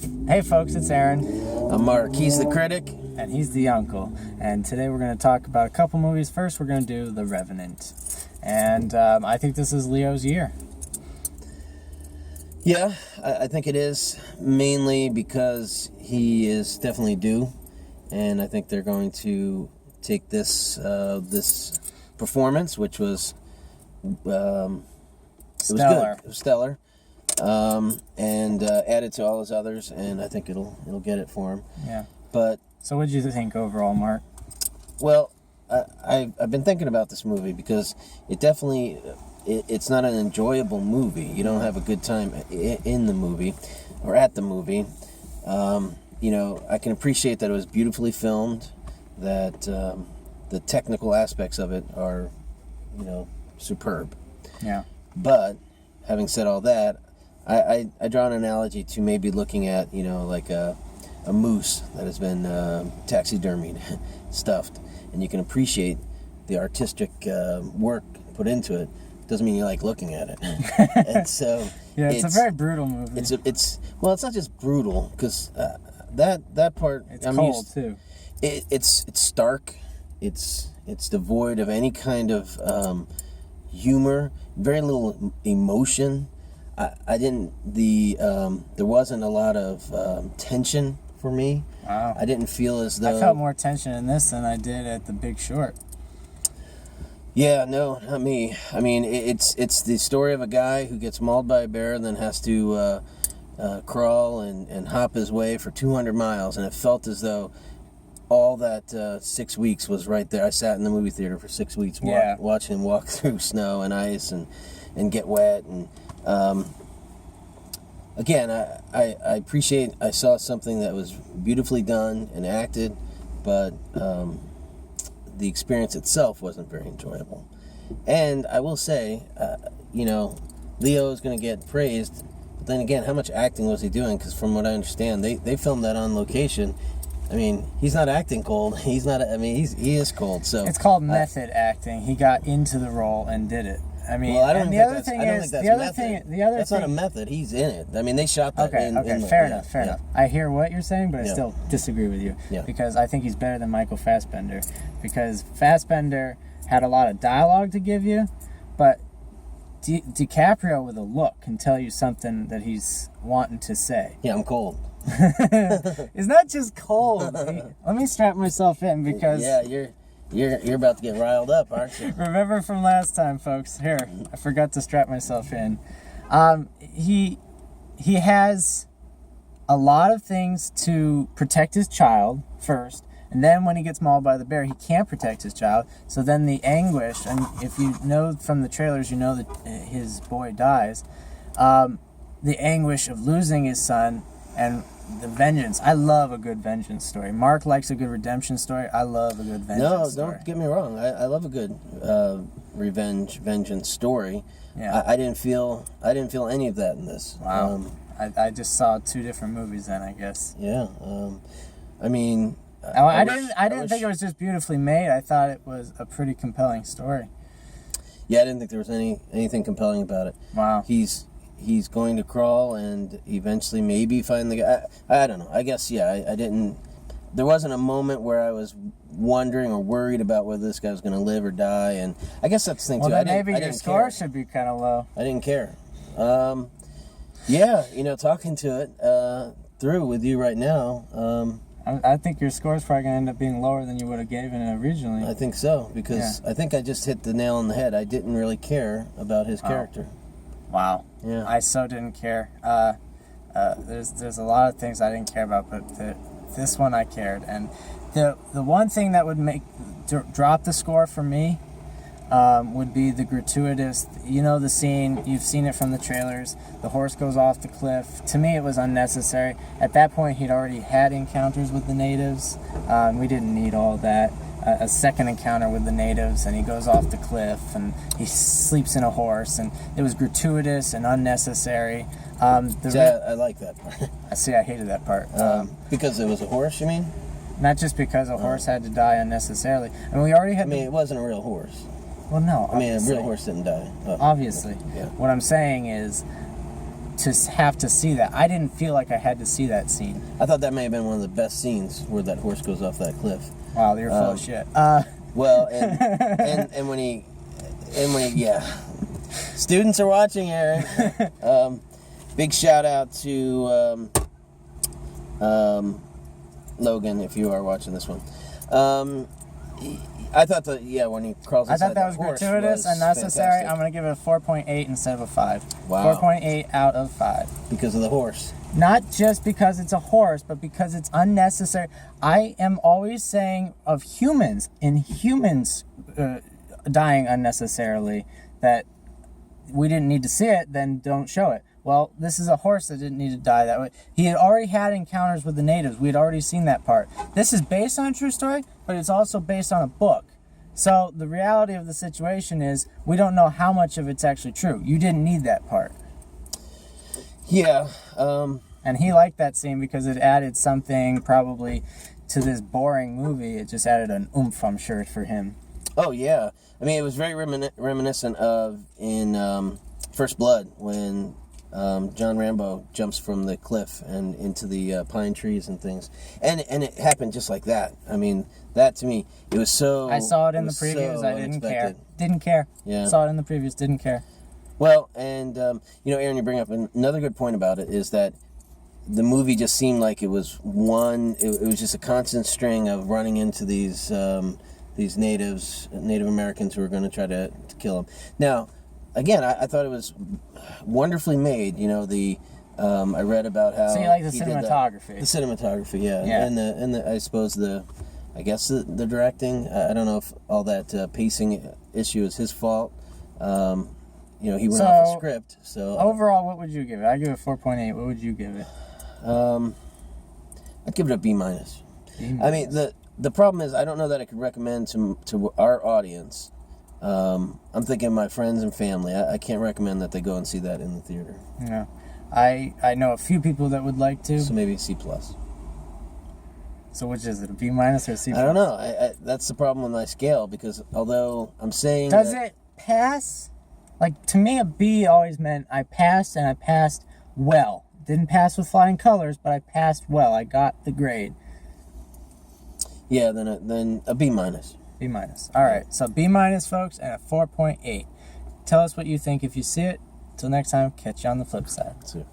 Hey folks, it's Aaron. I'm Mark. He's the critic. And he's the uncle. And today we're going to talk about a couple movies. First, we're going to do The Revenant. And I think this is Leo's year. Yeah, I think it is, mainly because he is definitely due. And I think they're going to take this performance, which was Stellar. It was stellar. And add it to all his others, and I think it'll get it for him. Yeah. But so, what did you think overall, Mark? well, I've been thinking about this movie because it definitely it's not an enjoyable movie. You don't have a good time in the movie or at the movie. I can appreciate that it was beautifully filmed, that the technical aspects of it are, superb. Yeah. But having said all that, I draw an analogy to maybe looking at, like a moose that has been taxidermied, stuffed, and you can appreciate the artistic work put into it. Doesn't mean you like looking at it. And so yeah, it's a very brutal movie. It's not just brutal, because that part, it's cold too. It's stark. It's devoid of any kind of humor. Very little emotion. There wasn't a lot of tension for me. Wow. I didn't feel as though... I felt more tension in this than I did at The Big Short. Yeah, no, not me. I mean, it's the story of a guy who gets mauled by a bear and then has to crawl and hop his way for 200 miles, and it felt as though all that 6 weeks was right there. I sat in the movie theater for 6 weeks watching him walk through snow and ice and get wet. And again, I appreciate I saw something that was beautifully done and acted, but the experience itself wasn't very enjoyable. And I will say, Leo is going to get praised, but then again, how much acting was he doing? Because from what I understand, they filmed that on location. I mean, he's not acting cold. He's not. I mean, he is cold. So it's called method acting. He got into the role and did it. I mean, well, I don't and think that's not a method. He's in it. I mean, they shot that. Okay, fair enough. I hear what you're saying, but I still disagree with you. Yeah. Because I think he's better than Michael Fassbender. Because Fassbender had a lot of dialogue to give you, but DiCaprio with a look can tell you something that he's wanting to say. Yeah, I'm cold. It's not just cold. Let me strap myself in because... Yeah, you're about to get riled up, aren't you? Remember from last time, folks. Here, I forgot to strap myself in. He has a lot of things to protect his child first, and then when he gets mauled by the bear, he can't protect his child. So then the anguish, and if you know from the trailers, you know that his boy dies. The anguish of losing his son and the vengeance. I love a good vengeance story. Mark likes a good redemption story. I love a good vengeance story. No, don't get me wrong. I love a good vengeance story. Yeah. I didn't feel any of that in this. Wow. I just saw two different movies then, I guess. Yeah. I mean, I didn't think it was just beautifully made. I thought it was a pretty compelling story. Yeah, I didn't think there was anything compelling about it. Wow. He's going to crawl and eventually maybe find the guy. I don't know. I guess, I didn't... There wasn't a moment where I was wondering or worried about whether this guy was going to live or die, and I guess that's the thing, too. Well, then maybe your score should be kind of low. I didn't care. Talking to it through with you right now... I think your score is probably going to end up being lower than you would have given it originally. I think so, because I think I just hit the nail on the head. I didn't really care about his character. Wow. Yeah. I so didn't care. There's a lot of things I didn't care about, but this one I cared. And the one thing that would drop the score for me would be the gratuitous, the scene, you've seen it from the trailers, the horse goes off the cliff. To me, it was unnecessary. At that point, he'd already had encounters with the natives. We didn't need all that. A second encounter with the natives, and he goes off the cliff, and he sleeps in a horse, and it was gratuitous and unnecessary. I like that part. I hated that part. Because it was a horse, you mean? Not just because a horse had to die unnecessarily. I mean, we already had... it wasn't a real horse. Well, no. A real horse didn't die. Obviously. Yeah. What I'm saying is, have to see that. I didn't feel like I had to see that scene. I thought that may have been one of the best scenes where that horse goes off that cliff. Wow, you're full of shit. Well, and when he yeah, students are watching, Aaron. Big shout out to Logan if you are watching this one. I thought that when he crawls inside, I thought that was gratuitous and necessary. Fantastic. I'm gonna give it a 4.8 instead of a 5. Wow. 4.8 out of 5. Because of the horse. Not just because it's a horse, but because it's unnecessary. I am always saying of humans dying unnecessarily, that we didn't need to see it, then don't show it. Well, this is a horse that didn't need to die that way. He had already had encounters with the natives. We had already seen that part. This is based on a true story, but it's also based on a book. So the reality of the situation is we don't know how much of it's actually true. You didn't need that part. Yeah. And he liked that scene because it added something probably to this boring movie. It just added an oomph, I'm sure, for him. Oh, yeah. I mean, it was very reminiscent of in First Blood when John Rambo jumps from the cliff and into the pine trees and things. And it happened just like that. I mean, that to me, it was so... I saw it in the previews. So I didn't care. unexpected. Didn't care. Yeah. Saw it in the previews. Didn't care. Well, and, Aaron, you bring up another good point about it is that the movie just seemed like it was it was just a constant string of running into these Native Americans who were going to try to kill him. Now, again, I thought it was wonderfly made. I read about how... So you like the he did cinematography? The cinematography, yeah. Yeah. And I suppose the directing. I don't know if all that pacing issue is his fault. He went off the script. So overall, what would you give it? I give it 4.8. What would you give it? I'd give it a B-. I mean, the problem is I don't know that I could recommend to our audience. I'm thinking my friends and family. I can't recommend that they go and see that in the theater. Yeah, I know a few people that would like to. So maybe C+. So which is it, a B- or a C+? I don't know. I that's the problem with my scale, because although I'm saying Does it pass? Like, to me, a B always meant I passed, and I passed well. Didn't pass with flying colors, but I passed well. I got the grade. Yeah, then a B-. B-. All right, so B-, folks, and a 4.8. Tell us what you think if you see it. Till next time, catch you on the flip side. See ya.